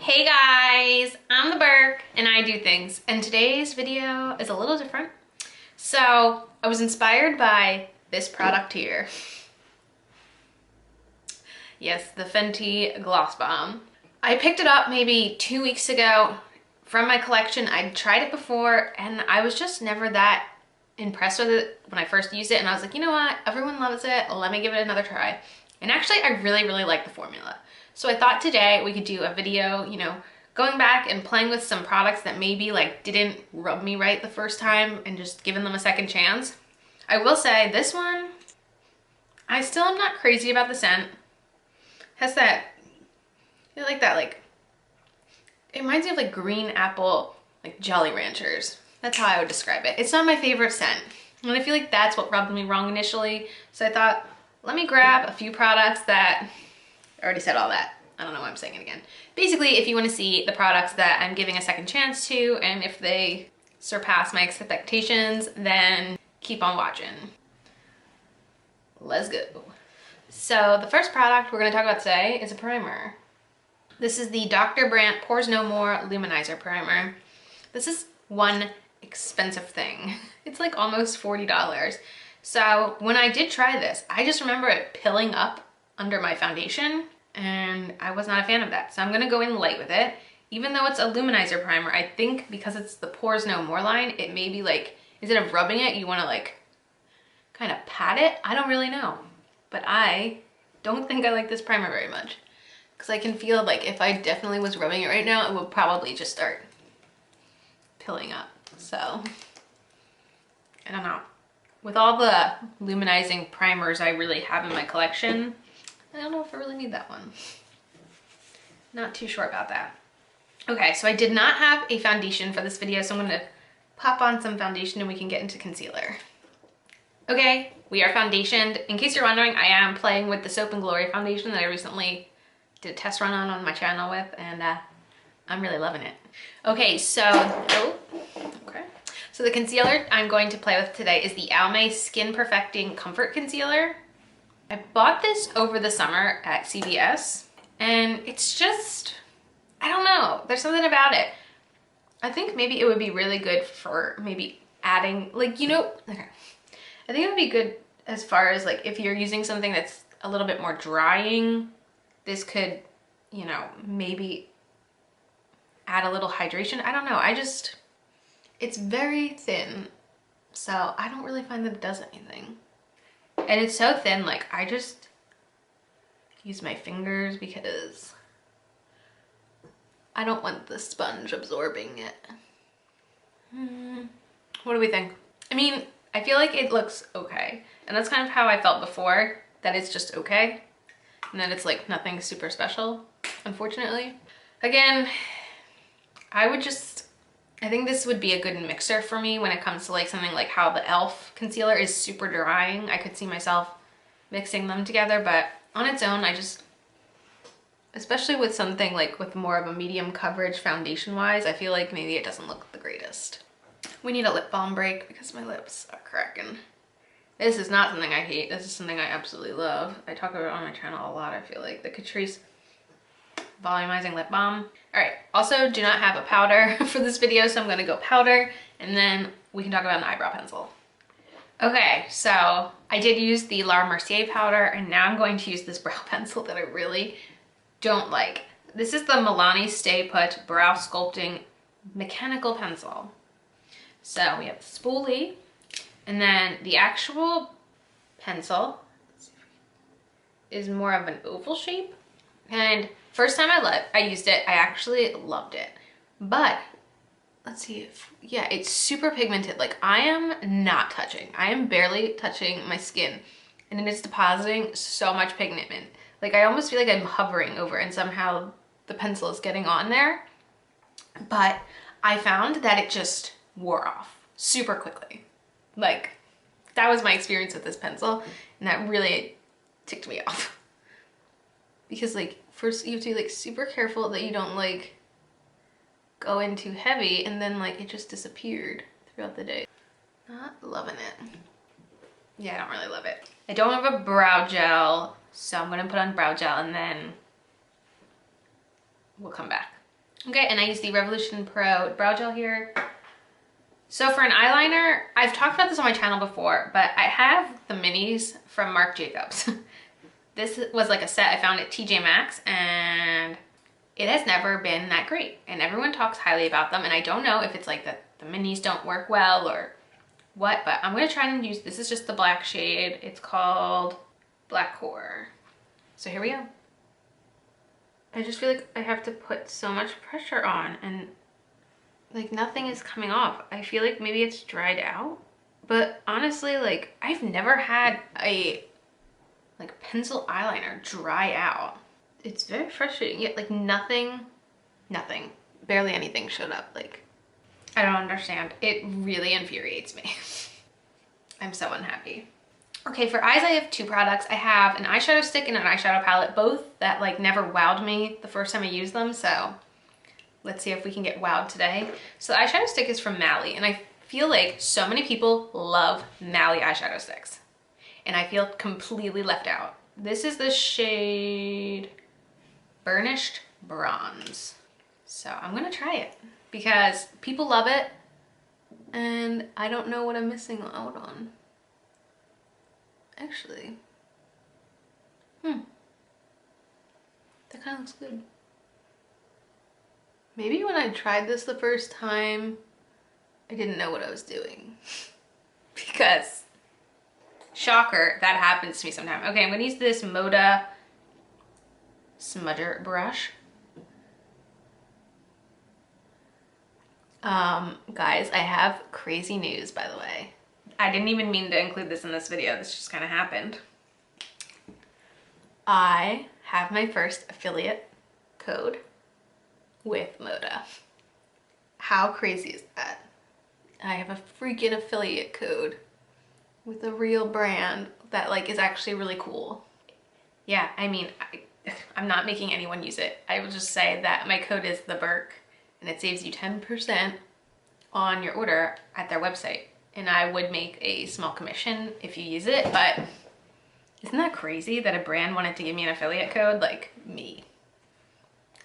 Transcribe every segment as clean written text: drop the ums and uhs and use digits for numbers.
Hey guys, I'm the Burke and I do things, and today's video is a little different. So I was inspired by this product here. Yes, the Fenty Gloss Bomb. I picked it up maybe 2 weeks ago from my collection. I'd tried it before and I was just never that impressed with it when I first used it, and I was like, you know what, everyone loves it, let me give it another try. And actually I really like the formula. So I thought today we could do a video, going back and playing with some products that maybe like didn't rub me right the first time and just giving them a second chance. I will say this one, I still am not crazy about the scent. Has that, it reminds me of like green apple, like Jolly Ranchers. That's how I would describe it. It's not my favorite scent. And I feel like that's what rubbed me wrong initially. So I thought, let me grab a few products that, I already said all that. I don't know why I'm saying it again. Basically, if you want to see the products that I'm giving a second chance to, and if they surpass my expectations, then keep on watching. Let's go. So the first product we're going to talk about today is a primer. This is the Dr. Brandt Pores No More Luminizer Primer. This is one expensive thing. It's like almost $40. So when I did try this, I just remember it pilling up under my foundation, and I was not a fan of that. So I'm gonna go in light with it. Even though it's a luminizer primer, I think because it's the Pores No More line, it may be like, instead of rubbing it, you wanna like kind of pat it. I don't really know, but I don't think I like this primer very much, because I can feel like if I definitely was rubbing it right now, it would probably just start pilling up. So I don't know. With all the luminizing primers I really have in my collection, I don't know if I really need that one. Not too sure about that. Okay, so I did not have a foundation for this video, so I'm gonna pop on some foundation and we can get into concealer. Okay, we are foundationed. In case you're wondering, I am playing with the Soap and Glory foundation that I recently did a test run on my channel with, and I'm really loving it. Okay, so, So the concealer I'm going to play with today is the Almay Skin Perfecting Comfort Concealer. I bought this over the summer at CVS, and it's just, I don't know, there's something about it. I think maybe it would be really good for maybe adding, okay. I think it would be good as far as like if you're using something that's a little bit more drying, this could, maybe add a little hydration. I don't know, it's very thin, so I don't really find that it does anything. And it's so thin, like I just use my fingers because I don't want the sponge absorbing it. What do we think? I mean, I feel like it looks okay. And that's kind of how I felt before, that it's just okay. And then it's like nothing super special, unfortunately. Again, I think this would be a good mixer for me when it comes to like something like how the e.l.f. concealer is super drying. I could see myself mixing them together, but on its own, especially with something like with more of a medium coverage foundation wise, I feel like maybe it doesn't look the greatest. We need a lip balm break because my lips are cracking. This is not something I hate. This is something I absolutely love. I talk about it on my channel a lot, I feel like. The Catrice Volumizing Lip Balm. All right, also do not have a powder for this video, so I'm gonna go powder, and then we can talk about an eyebrow pencil. Okay, so I did use the Laura Mercier powder, and now I'm going to use this brow pencil that I really don't like. This is the Milani Stay Put Brow Sculpting Mechanical Pencil. So we have the spoolie, and then the actual pencil is more of an oval shape. And first time I used it, I actually loved it. But let's see if, yeah, it's super pigmented. Like I am barely touching my skin, and it is depositing so much pigment. Like I almost feel like I'm hovering over and somehow the pencil is getting on there. But I found that it just wore off super quickly. Like that was my experience with this pencil, and that really ticked me off. Because like first you have to be like super careful that you don't like go in too heavy, and then like it just disappeared throughout the day. Not loving it. Yeah, I don't really love it. I don't have a brow gel, so I'm gonna put on brow gel and then we'll come back. Okay, and I use the Revolution Pro Brow Gel here. So for an eyeliner, I've talked about this on my channel before, but I have the minis from Marc Jacobs. This was like a set I found at TJ Maxx, and it has never been that great. And everyone talks highly about them, and I don't know if it's like that the minis don't work well or what, but I'm gonna try and use, this is just the black shade. It's called Black Horror. So here we go. I just feel like I have to put so much pressure on and like nothing is coming off. I feel like maybe it's dried out, but honestly, like I've never had a like pencil eyeliner dry out. It's very frustrating, yet like nothing, barely anything showed up. Like, I don't understand. It really infuriates me. I'm so unhappy. Okay, for eyes, I have two products. I have an eyeshadow stick and an eyeshadow palette, both that like never wowed me the first time I used them. So let's see if we can get wowed today. So the eyeshadow stick is from Mally, and I feel like so many people love Mally eyeshadow sticks, and I feel completely left out. This is the shade Burnished Bronze. So I'm gonna try it because people love it, and I don't know what I'm missing out on. Actually, that kind of looks good. Maybe when I tried this the first time, I didn't know what I was doing. Because, shocker, that happens to me sometimes. Okay, I'm gonna use this Moda smudger brush. Guys, I have crazy news, by the way. I didn't even mean to include this in this video. This just kind of happened. I have my first affiliate code with Moda. How crazy is that? I have a freaking affiliate code with a real brand that like is actually really cool. Yeah, I mean, I'm not making anyone use it. I will just say that my code is TheBerk, and it saves you 10% on your order at their website. And I would make a small commission if you use it, but isn't that crazy that a brand wanted to give me an affiliate code? Like, me.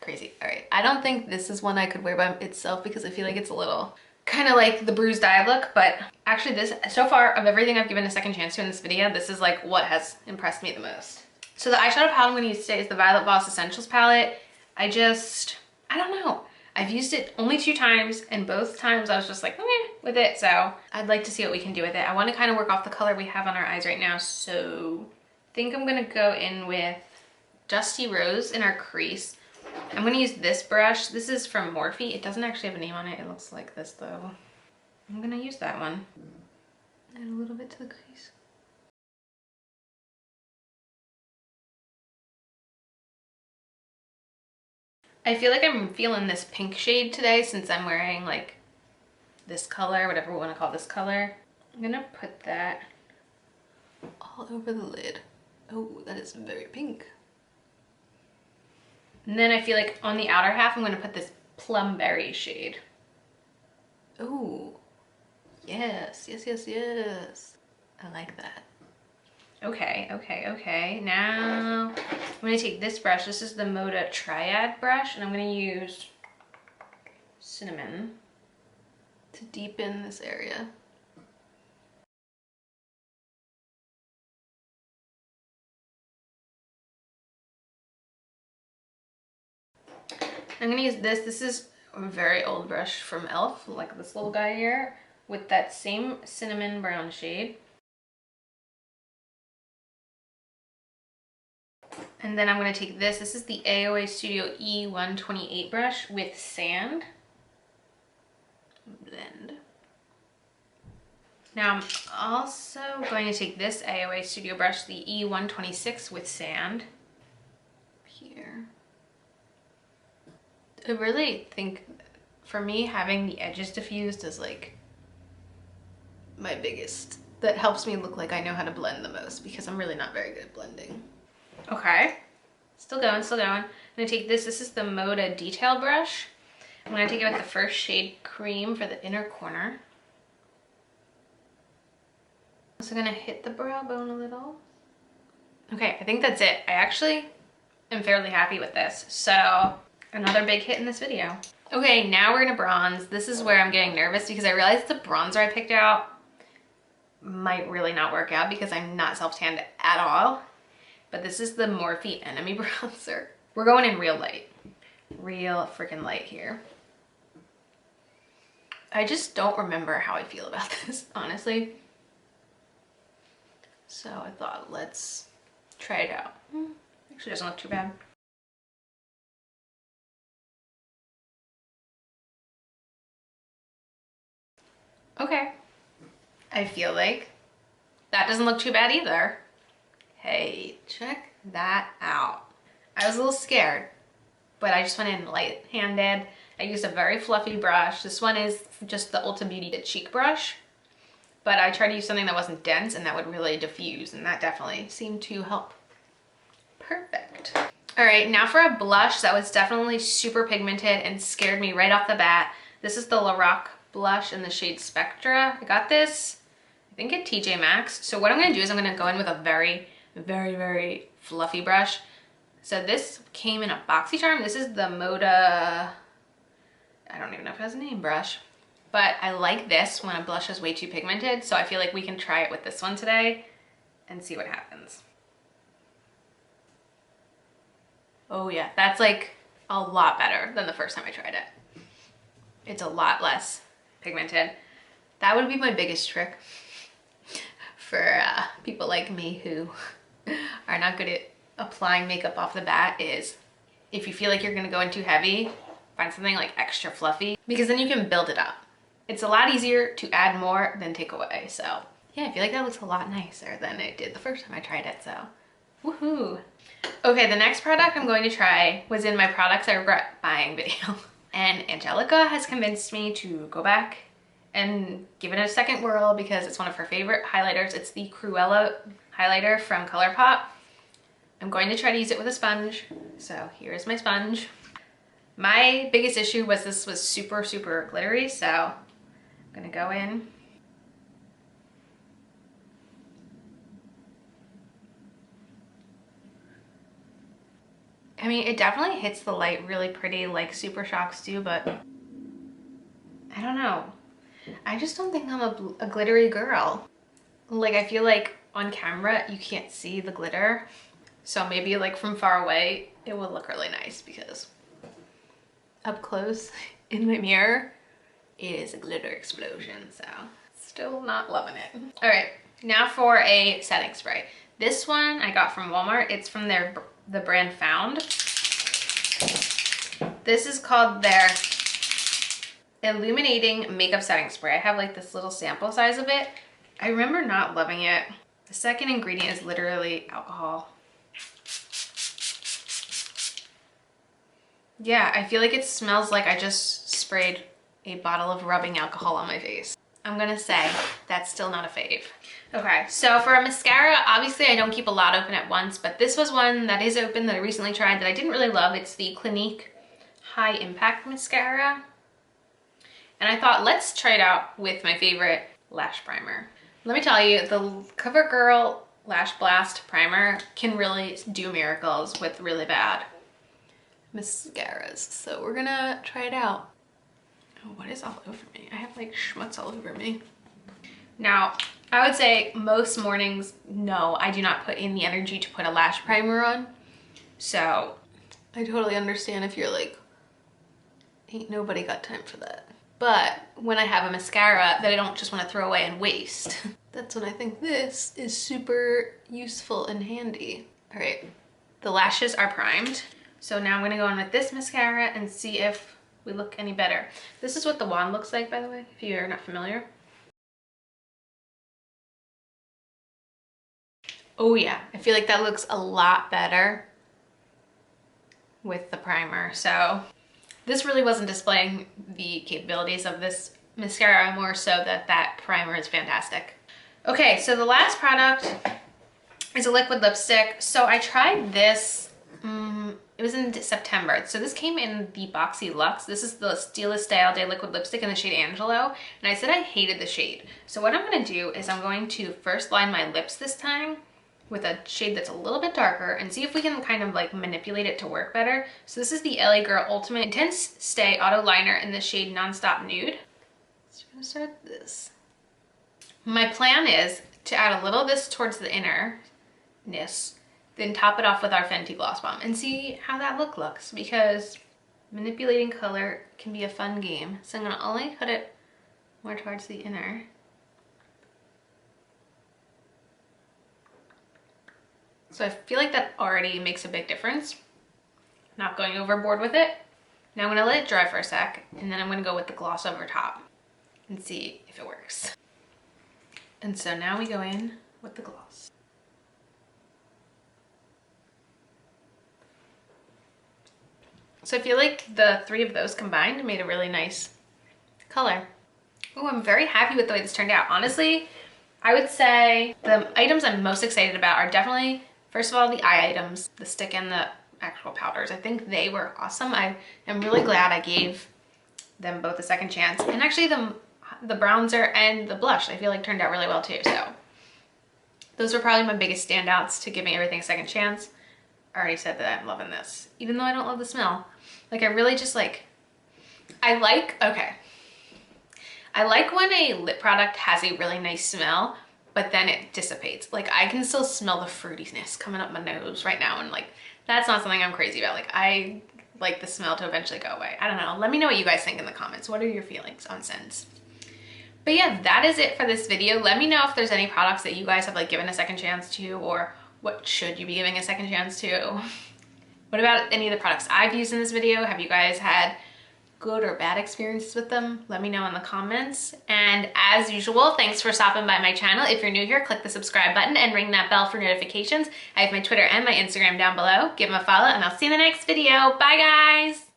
Crazy. All right, I don't think this is one I could wear by itself because I feel like it's a little kind of like the bruised eye look, but actually this, so far of everything I've given a second chance to in this video, this is like what has impressed me the most. So the eyeshadow palette I'm going to use today is the Violet Voss Essentials palette. I don't know. I've used it only 2 times, and both times I was just like, with it. So I'd like to see what we can do with it. I want to kind of work off the color we have on our eyes right now. So I think I'm going to go in with Dusty Rose in our crease. I'm going to use this brush. This is from Morphe. It doesn't actually have a name on it. It looks like this though. I'm going to use that one. Add a little bit to the crease. I feel like I'm feeling this pink shade today since I'm wearing like this color, whatever we want to call this color. I'm gonna put that all over the lid. Oh, that is very pink. And then I feel like on the outer half, I'm gonna put this Plum Berry shade. Oh, yes, yes, yes, yes. I like that. Okay, okay, okay. Now I'm gonna take this brush. This is the Moda Triad brush, and I'm gonna use cinnamon to deepen this area. I'm gonna use this. This is a very old brush from e.l.f., like this little guy here, with that same cinnamon brown shade. And then I'm going to take this. This is the AOA Studio E128 brush with sand. Blend. Now I'm also going to take this AOA Studio brush, the E126 with sand. Here. I really think, for me, having the edges diffused is like my biggest. That helps me look like I know how to blend the most because I'm really not very good at blending. Okay, still going, still going. I'm gonna take this. This is the Moda Detail brush. I'm gonna take it with the first shade Cream for the inner corner. I'm also gonna hit the brow bone a little. Okay, I think that's it. I actually am fairly happy with this. So Another big hit in this video. Okay, now we're gonna bronze. This is where I'm getting nervous because I realized the bronzer I picked out might really not work out because I'm not self-tanned at all. But this is the Morphe Enemy bronzer. We're going in real light. Real freaking light here. I just don't remember how I feel about this, honestly. So I thought, let's try it out. Actually doesn't look too bad. Okay. I feel like that doesn't look too bad either. Hey, check that out. I was a little scared, but I just went in light-handed. I used a very fluffy brush. This one is just the Ulta Beauty cheek brush, but I tried to use something that wasn't dense and that would really diffuse, and that definitely seemed to help. Perfect. All right, now for a blush that was definitely super pigmented and scared me right off the bat. This is the Lorac blush in the shade Spectra. I got this, I think at TJ Maxx. So what I'm gonna do is I'm gonna go in with a very, very, very fluffy brush. So this came in a BoxyCharm. This is the Moda, I don't even know if it has a name, brush. But I like this when a blush is way too pigmented. So I feel like we can try it with this one today and see what happens. Oh yeah, that's like a lot better than the first time I tried it. It's a lot less pigmented. That would be my biggest trick for people like me who are not good at applying makeup off the bat is if you feel like you're gonna go in too heavy, find something like extra fluffy because then you can build it up. It's a lot easier to add more than take away. So yeah, I feel like that looks a lot nicer than it did the first time I tried it, so woohoo. Okay, the next product I'm going to try was in my products I regret buying video. And Angelica has convinced me to go back and give it a second whirl because it's one of her favorite highlighters. It's the Cruella highlighter from ColourPop. I'm going to try to use it with a sponge. So here's my sponge. My biggest issue was this was super, super glittery. So I'm gonna go in. I mean, it definitely hits the light really pretty like Super Shocks do, but I don't know. I just don't think I'm a glittery girl. Like, I feel like on camera, you can't see the glitter. So maybe like from far away, it will look really nice because up close in my mirror, it is a glitter explosion. So still not loving it. All right, now for a setting spray. This one I got from Walmart. It's from the brand Found. This is called their Illuminating Makeup Setting Spray. I have like this little sample size of it. I remember not loving it. The second ingredient is literally alcohol. Yeah, I feel like it smells like I just sprayed a bottle of rubbing alcohol on my face. I'm gonna say that's still not a fave. Okay, so for a mascara, obviously I don't keep a lot open at once, but this was one that is open that I recently tried that I didn't really love. It's the Clinique High Impact Mascara. And I thought, let's try it out with my favorite lash primer. Let me tell you, the CoverGirl Lash Blast Primer can really do miracles with really bad mascaras. So we're gonna try it out. Oh, what is all over me? I have like schmutz all over me. Now, I would say most mornings, no, I do not put in the energy to put a lash primer on. So I totally understand if you're like, ain't nobody got time for that. But when I have a mascara that I don't just want to throw away and waste, that's when I think this is super useful and handy. All right, the lashes are primed. So now I'm gonna go in with this mascara and see if we look any better. This is what the wand looks like, by the way, if you're not familiar. Oh yeah, I feel like that looks a lot better with the primer. So this really wasn't displaying the capabilities of this mascara, more so that primer is fantastic. Okay, so the last product is a liquid lipstick. So I tried this, it was in September. So this came in the Boxy Luxe. This is the Stylist Style Day liquid lipstick in the shade Angelo. And I said I hated the shade. So what I'm gonna do is I'm going to first line my lips this time. with a shade that's a little bit darker and see if we can kind of like manipulate it to work better. So this is the LA Girl Ultimate Intense Stay Auto Liner in the shade Nonstop Nude. So I'm gonna start this. My plan is to add a little of this towards the innerness, then top it off with our Fenty Gloss Bomb and see how that looks, because manipulating color can be a fun game. So I'm gonna only put it more towards the inner. So I feel like that already makes a big difference. Not going overboard with it. Now I'm gonna let it dry for a sec, and then I'm gonna go with the gloss over top and see if it works. And so now we go in with the gloss. So I feel like the three of those combined made a really nice color. Oh, I'm very happy with the way this turned out. Honestly, I would say the items I'm most excited about are definitely, first of all, the eye items, the stick and the actual powders. I think they were awesome. I am really glad I gave them both a second chance. And actually the bronzer and the blush I feel like turned out really well too. So those were probably my biggest standouts to giving everything a second chance. I already said that I'm loving this, even though I don't love the smell. Like I really just like, I like when a lip product has a really nice smell, but then it dissipates. Like I can still smell the fruitiness coming up my nose right now, and like that's not something I'm crazy about. Like I like the smell to eventually go away. I don't know. Let me know what you guys think in the comments. What are your feelings on scents? But yeah, that is it for this video. Let me know if there's any products that you guys have like given a second chance to, or what should you be giving a second chance to? What about any of the products I've used in this video? Have you guys had good or bad experiences with them? Let me know in the comments. And as usual, thanks for stopping by my channel. If you're new here, click the subscribe button and ring that bell for notifications. I have my Twitter and my Instagram down below. Give them a follow and I'll see you in the next video. Bye guys.